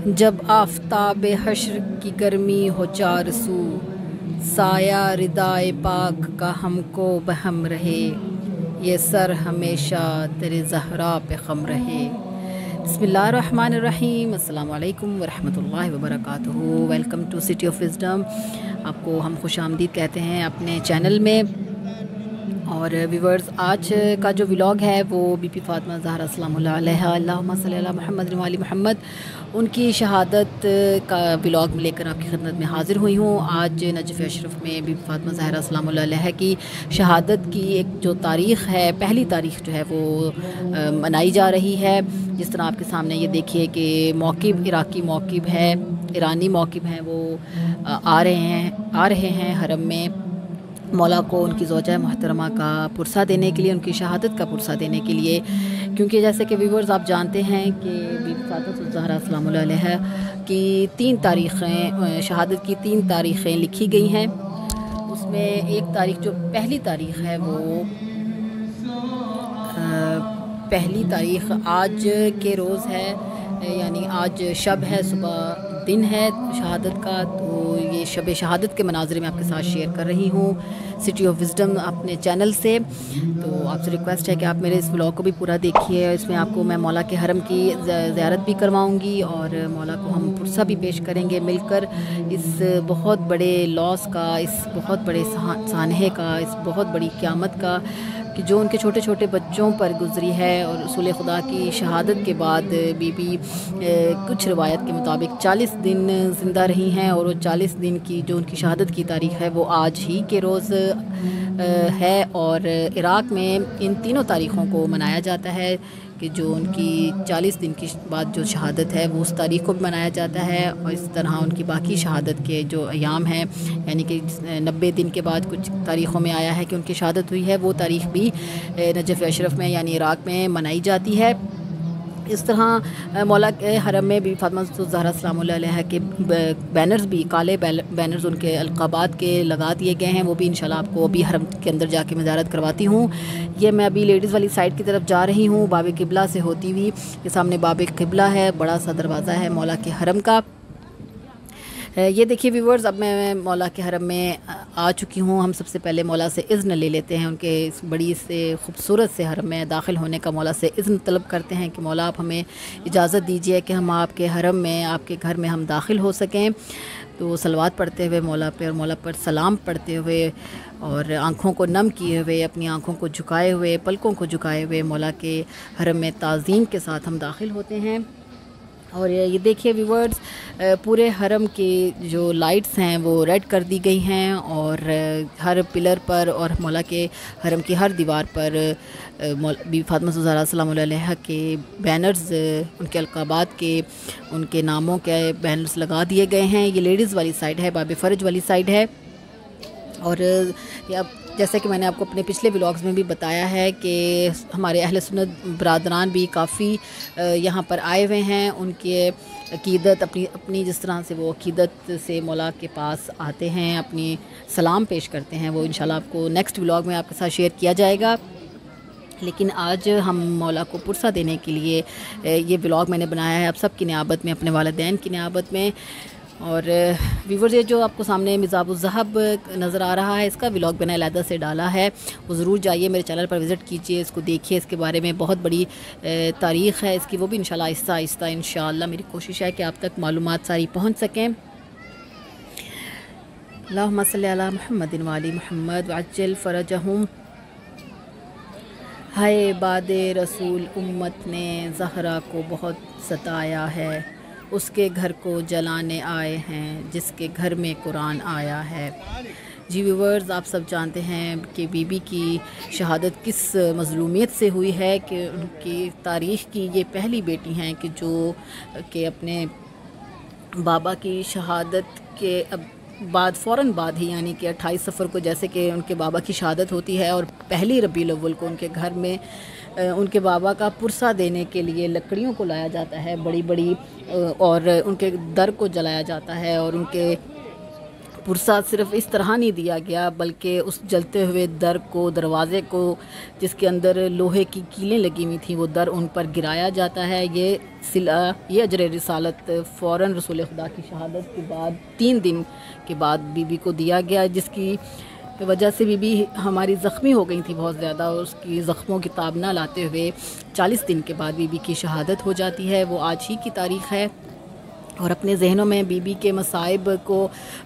جب آفتاب حشر کی گرمی ہو چار سو، سایہ ردائے پاک کا ہم کو بہم رہے، یہ سر ہمیشہ تیرے زہرا پہ خم رہے۔ بسم اللہ الرحمن الرحیم۔ السلام علیکم ورحمۃ اللہ وبرکاتہ۔ Welcome to city of wisdom. آپ کو ہم خوش آمدید کہتے ہیں اپنے چینل میں۔ اور ویورز، آج کا جو ولاگ ہے وہ بی بی فاطمہ زہرا سلام اللہ علیہا، اللہم صلی علی محمد و علی محمد، ان کی شہادت کا ولاگ لے کر آپ کی خدمت میں حاضر ہوئی ہوں۔ آج نجف اشرف میں بی بی فاطمہ زہرا سلام اللہ علیہا کی شہادت کی ایک جو تاریخ ہے، پہلی تاریخ جو ہے وہ منائی جا رہی ہے۔ جس طرح آپ کے سامنے یہ دیکھیے کہ موکب عراقی موکب ہے، ایرانی موکب ہیں، وہ آ رہے ہیں حرم میں مولا کو ان کی زوجہ محترمہ کا پرسہ دینے کے لیے، ان کی شہادت کا پرسہ دینے کے لیے۔ کیونکہ جیسے کہ ویورز آپ جانتے ہیں کہ بی بی فاطمہ زہرا سلام اللہ علیہا کی 3 تاریخیں، شہادت کی 3 تاریخیں لکھی گئی ہیں۔ اس میں ایک تاریخ جو پہلی تاریخ ہے وہ پہلی تاریخ آج کے روز ہے، یعنی آج شب ہے، صبح دن ہے شہادت کا۔ تو یہ شب شہادت کے مناظر میں آپ کے ساتھ شیئر کر رہی ہوں سٹی آف وزڈم اپنے چینل سے۔ تو آپ سے ریکویسٹ ہے کہ آپ میرے اس ولاگ کو بھی پورا دیکھیے۔ اس میں آپ کو میں مولا کے حرم کی زیارت بھی کرواؤں گی اور مولا کو ہم پرسہ بھی پیش کریں گے مل کر، اس بہت بڑے لاس کا، اس بہت بڑے سانحے کا، اس بہت بڑی قیامت کا کہ جو ان کے چھوٹے چھوٹے بچوں پر گزری ہے۔ اور رسول خدا کی شہادت کے بعد بی بی کچھ روایت کے مطابق 40 دن زندہ رہی ہیں، اور وہ 40 دن کی جو ان کی شہادت کی تاریخ ہے وہ آج ہی کے روز ہے۔ اور عراق میں ان تینوں تاریخوں کو منایا جاتا ہے کہ جو ان کی 40 دن کی بعد جو شہادت ہے وہ اس تاریخ کو بھی منایا جاتا ہے، اور اس طرح ان کی باقی شہادت کے جو ایام ہیں، یعنی کہ 90 دن کے بعد کچھ تاریخوں میں آیا ہے کہ ان کی شہادت ہوئی ہے، وہ تاریخ بھی نجف اشرف میں یعنی عراق میں منائی جاتی ہے۔ اس طرح مولا کے حرم میں بی بی فاطمہ زہرا سلام اللہ علیہا کے بینرز بھی، کالے بینرز ان کے القابات کے لگا دیے گئے ہیں، وہ بھی انشاءاللہ آپ کو ابھی حرم کے اندر جا کے میں زیارت کرواتی ہوں۔ یہ میں ابھی لیڈیز والی سائڈ کی طرف جا رہی ہوں، باب قبلہ سے ہوتی ہوئی۔ یہ سامنے باب قبلہ ہے، بڑا سا دروازہ ہے مولا کے حرم کا۔ یہ دیکھیے ویورز، اب میں مولا کے حرم میں آ چکی ہوں۔ ہم سب سے پہلے مولا سے اذن لے لیتے ہیں، ان کے اس بڑی سے خوبصورت سے حرم میں داخل ہونے کا مولا سے اذن طلب کرتے ہیں کہ مولا آپ ہمیں اجازت دیجیے کہ ہم آپ کے حرم میں، آپ کے گھر میں ہم داخل ہو سکیں۔ تو صلوات پڑھتے ہوئے مولا پہ اور مولا پر سلام پڑھتے ہوئے اور آنکھوں کو نم کیے ہوئے، اپنی آنکھوں کو جھکائے ہوئے، پلکوں کو جھکائے ہوئے مولا کے حرم میں تعظیم کے ساتھ ہم داخل ہوتے ہیں۔ اور یہ دیکھیے ویورز، پورے حرم کی جو لائٹس ہیں وہ ریڈ کر دی گئی ہیں، اور ہر پلر پر اور مولا کے حرم کی ہر دیوار پر بی بی فاطمہ زہرا سلام اللہ علیہا کے بینرز، ان کے القابات کے، ان کے ناموں کے بینرز لگا دیے گئے ہیں۔ یہ لیڈیز والی سائڈ ہے، باب فرج والی سائڈ ہے۔ اور جیسے کہ میں نے آپ کو اپنے پچھلے ولاگز میں بھی بتایا ہے کہ ہمارے اہل سنت برادران بھی کافی یہاں پر آئے ہوئے ہیں، ان کے عقیدت اپنی جس طرح سے وہ عقیدت سے مولا کے پاس آتے ہیں، اپنی سلام پیش کرتے ہیں، وہ انشاءاللہ آپ کو نیکسٹ ولاگ میں آپ کے ساتھ شیئر کیا جائے گا۔ لیکن آج ہم مولا کو پرسہ دینے کے لیے یہ ولاگ میں نے بنایا ہے، اب سب کی نیابت میں، اپنے والدین کی نیابت میں۔ اور ویورز، یہ جو آپ کو سامنے مذاب الذہب نظر آ رہا ہے، اس کا ولاگ میں نے علیحدہ سے ڈالا ہے، وہ ضرور جائیے میرے چینل پر وزٹ کیجئے، اس کو دیکھیے، اس کے بارے میں بہت بڑی تاریخ ہے اس کی، وہ بھی انشاءاللہ آہستہ آہستہ انشاءاللہ میری کوشش ہے کہ آپ تک معلومات ساری پہنچ سکیں۔ اللہم صلی علی محمد و علی محمد وعجل فرجہم۔ ہے باد رسول امت نے زہرا کو بہت ستایا ہے، اس کے گھر کو جلانے آئے ہیں جس کے گھر میں قرآن آیا ہے۔ جی ویورز، آپ سب جانتے ہیں کہ بی بی کی شہادت کس مظلومیت سے ہوئی ہے، کہ ان کی تاریخ کی یہ پہلی بیٹی ہیں کہ جو کہ اپنے بابا کی شہادت کے فوراً بعد ہی، یعنی کہ 28 صفر کو جیسے کہ ان کے بابا کی شہادت ہوتی ہے، اور پہلی ربیع الاول کو ان کے گھر میں ان کے بابا کا پرسہ دینے کے لیے لکڑیوں کو لایا جاتا ہے بڑی بڑی، اور ان کے در کو جلایا جاتا ہے، اور ان کے پرسہ صرف اس طرح نہیں دیا گیا بلکہ اس جلتے ہوئے دروازے کو جس کے اندر لوہے کی کیلیں لگی ہوئی تھیں وہ در ان پر گرایا جاتا ہے۔ یہ اجر رسالت فوراً رسول خدا کی شہادت کے بعد 3 دن کے بعد بی بی کو دیا گیا، جس کی وجہ سے بی بی ہماری زخمی ہو گئی تھی بہت زیادہ، اور اس کی زخموں کی تاب نہ لاتے ہوئے 40 دن کے بعد بی بی کی شہادت ہو جاتی ہے۔ وہ آج ہی کی تاریخ ہے، اور اپنے ذہنوں میں بی بی کے مصائب کو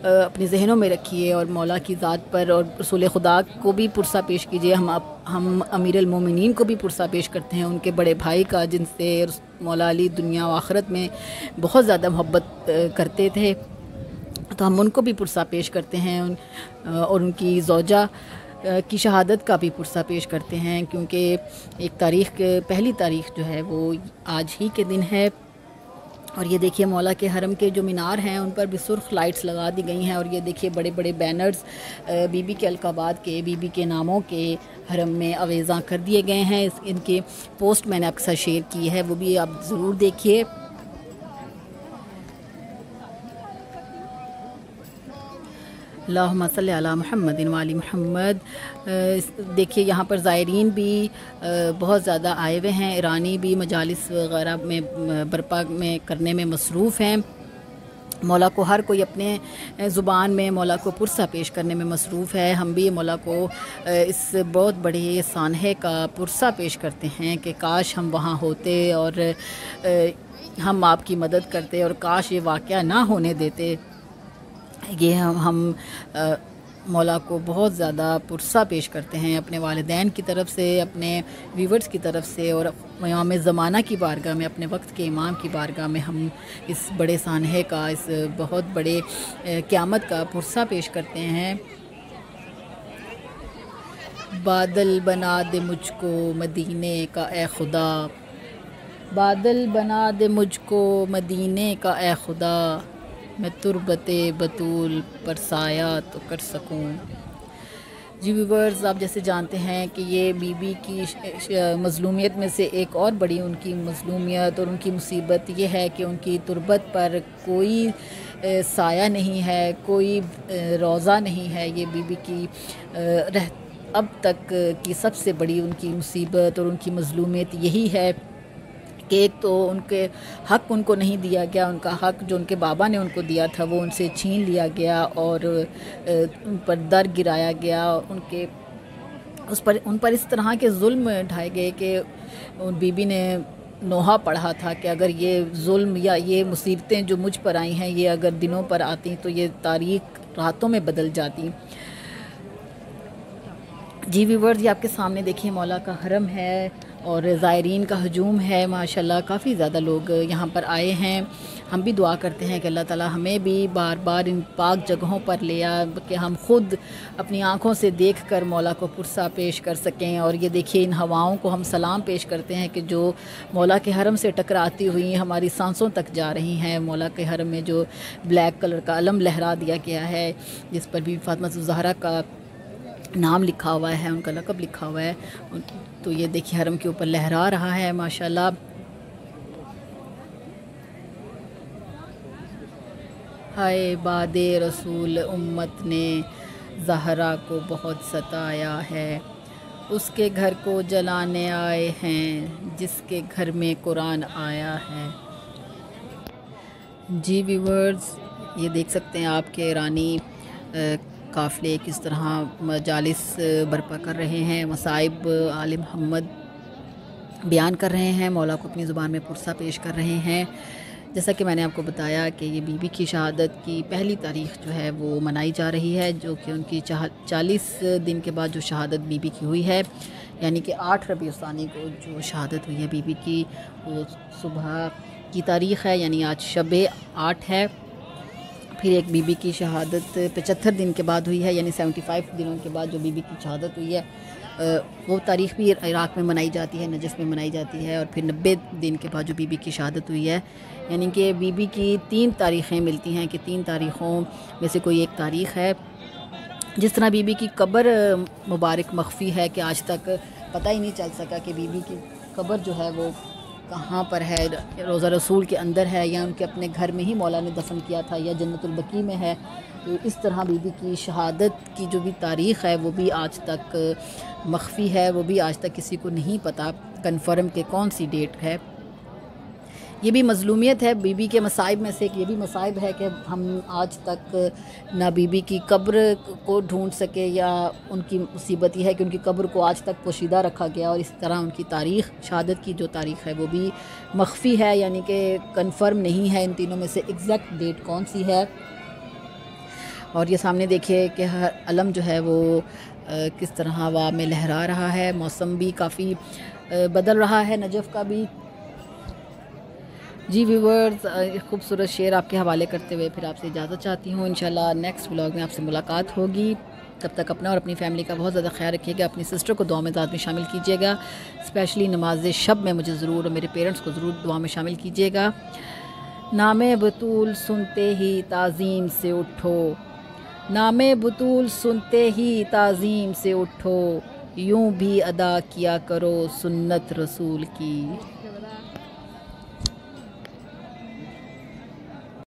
اپنے ذہنوں میں رکھیے، اور مولا کی ذات پر اور رسول خدا کو بھی پرسہ پیش کیجیے۔ ہم امیر المومنین کو بھی پرسہ پیش کرتے ہیں، ان کے بڑے بھائی کا، جن سے مولا علی دنیا و آخرت میں بہت زیادہ محبت کرتے تھے، تو ہم ان کو بھی پرسہ پیش کرتے ہیں، اور ان کی زوجہ کی شہادت کا بھی پرسہ پیش کرتے ہیں، کیونکہ پہلی تاریخ جو ہے وہ آج ہی کے دن ہے۔ اور یہ دیکھیے مولا کے حرم کے جو مینار ہیں ان پر بھی سرخ لائٹس لگا دی گئی ہیں، اور یہ دیکھیے بڑے بڑے بینرز بی بی کے القابات کے، بی بی کے ناموں کے حرم میں آویزاں کر دیے گئے ہیں۔ ان کے پوسٹ میں نے آپ کے ساتھ شیئر کی ہے، وہ بھی آپ ضرور دیکھیے۔ اللہم صلی علی محمد وعلی محمد۔ دیکھیے یہاں پر زائرین بھی بہت زیادہ آئے ہوئے ہیں، ایرانی بھی مجالس وغیرہ میں برپا کرنے میں مصروف ہیں۔ مولا کو ہر کوئی اپنے زبان میں مولا کو پرسہ پیش کرنے میں مصروف ہے۔ ہم بھی مولا کو اس بہت بڑے سانحے کا پرسہ پیش کرتے ہیں کہ کاش ہم وہاں ہوتے اور ہم آپ کی مدد کرتے، اور کاش یہ واقعہ نہ ہونے دیتے۔ یہ ہم مولا کو بہت زیادہ پرسہ پیش کرتے ہیں اپنے والدین کی طرف سے، اپنے ویورز کی طرف سے، اور امام زمانہ کی بارگاہ میں، اپنے وقت کے امام کی بارگاہ میں ہم اس بڑے سانحے کا، اس بہت بڑے قیامت کا پرسہ پیش کرتے ہیں۔ بادل بنا دے مجھ کو مدینے کا اے خدا، بادل بنا دے مجھ کو مدینے کا اے خدا، میں تربت بطول پر سایہ تو کر سکوں۔ جی ویورز، آپ جیسے جانتے ہیں کہ یہ بی بی کی مظلومیت میں سے ایک اور بڑی ان کی مظلومیت اور ان کی مصیبت یہ ہے کہ ان کی تربت پر کوئی سایہ نہیں ہے، کوئی روضہ نہیں ہے۔ یہ بی بی کی اب تک کی سب سے بڑی ان کی مصیبت اور ان کی مظلومیت یہی ہے کہ ایک تو ان کے حق ان کو نہیں دیا گیا، ان کا حق جو ان کے بابا نے ان کو دیا تھا وہ ان سے چھین لیا گیا، اور ان پر در گرایا گیا، ان پر اس طرح کے ظلم ڈھائے گئے کہ بی بی نے نوحہ پڑھا تھا کہ اگر یہ ظلم یا یہ مصیبتیں جو مجھ پر آئی ہیں یہ اگر دنوں پر آتی تو یہ تاریخ راتوں میں بدل جاتی۔ جی ویورز، یہ آپ کے سامنے دیکھیے مولا کا حرم ہے اور زائرین کا ہجوم ہے، ماشاءاللہ کافی زیادہ لوگ یہاں پر آئے ہیں۔ ہم بھی دعا کرتے ہیں کہ اللہ تعالی ہمیں بھی بار بار ان پاک جگہوں پر لے آ کہ ہم خود اپنی آنکھوں سے دیکھ کر مولا کو پرسہ پیش کر سکیں۔ اور یہ دیکھیے ان ہواؤں کو ہم سلام پیش کرتے ہیں کہ جو مولا کے حرم سے ٹکراتی ہوئی ہماری سانسوں تک جا رہی ہیں۔ مولا کے حرم میں جو بلیک کلر کا علم لہرا دیا گیا ہے جس پر بھی فاطمہ الزہرا کا نام لکھا ہوا ہے، ان کا لقب لکھا ہوا ہے، تو یہ دیکھیے حرم کے اوپر لہرا رہا ہے ماشاءاللہ۔ ہائے باد رسول امت نے زہرا کو بہت ستایا ہے، اس کے گھر کو جلانے آئے ہیں جس کے گھر میں قرآن آیا ہے۔ جی ویورز، یہ دیکھ سکتے ہیں آپ کے ایرانی قافلے کس طرح مجالس برپا کر رہے ہیں، مصائب آل محمد بیان کر رہے ہیں، مولا کو اپنی زبان میں پرسہ پیش کر رہے ہیں۔ جیسا کہ میں نے آپ کو بتایا کہ یہ بی بی کی شہادت کی پہلی تاریخ جو ہے وہ منائی جا رہی ہے، جو کہ ان کی 40 دن کے بعد جو شہادت بی بی کی ہوئی ہے، یعنی کہ 8 ربیع الثانی کو جو شہادت ہوئی ہے بی بی کی، وہ صبح کی تاریخ ہے، یعنی آج شب 8 ہے۔ پھر ایک بی بی کی شہادت 75 دن کے بعد ہوئی ہے، یعنی 75 دنوں کے بعد جو بی بی کی شہادت ہوئی ہے وہ تاریخ بھی عراق میں منائی جاتی ہے، نجف میں منائی جاتی ہے، اور پھر 90 دن کے بعد جو بی بی کی شہادت ہوئی ہے، یعنی کہ بی بی کی 3 تاریخیں ملتی ہیں کہ 3 تاریخوں میں سے کوئی ایک تاریخ ہے۔ جس طرح بی بی کی قبر مبارک مخفی ہے کہ آج تک پتہ ہی نہیں چل سکا کہ بی بی کی قبر جو ہے وہ کہاں پر ہے، روضہ رسول کے اندر ہے یا ان کے اپنے گھر میں ہی مولا نے دفن کیا تھا یا جنت البقیع میں ہے. تو اس طرح بی بی کی شہادت کی جو بھی تاریخ ہے وہ بھی آج تک مخفی ہے، وہ بھی آج تک کسی کو نہیں پتہ کنفرم کہ کون سی ڈیٹ ہے. یہ بھی مظلومیت ہے. بی بی کے مصائب میں سے ایک یہ بھی مصائب ہے کہ ہم آج تک نہ بی بی کی قبر کو ڈھونڈ سکے، یا ان کی مصیبت یہ ہے کہ ان کی قبر کو آج تک پوشیدہ رکھا گیا، اور اس طرح ان کی تاریخ، شہادت کی جو تاریخ ہے وہ بھی مخفی ہے، یعنی کہ کنفرم نہیں ہے ان تینوں میں سے ایگزیکٹ ڈیٹ کون سی ہے. اور یہ سامنے دیکھیے کہ ہر علم جو ہے وہ کس طرح ہوا میں لہرا رہا ہے. موسم بھی کافی بدل رہا ہے نجف کا بھی. جی ویورز، خوبصورت شعر آپ کے حوالے کرتے ہوئے پھر آپ سے اجازت چاہتی ہوں. انشاءاللہ نیکسٹ ولاگ میں آپ سے ملاقات ہوگی. تب تک اپنا اور اپنی فیملی کا بہت زیادہ خیال رکھیے گا. اپنی سسٹر کو دعا میں ذات میں شامل کیجیے گا. اسپیشلی نماز شب میں مجھے ضرور اور میرے پیرنٹس کو ضرور دعا میں شامل کیجیے گا. نام بطول سنتے ہی تعظیم سے اٹھو، نام بطول سنتے ہی تعظیم سے اٹھو، یوں بھی ادا کیا کرو سنت رسول کی.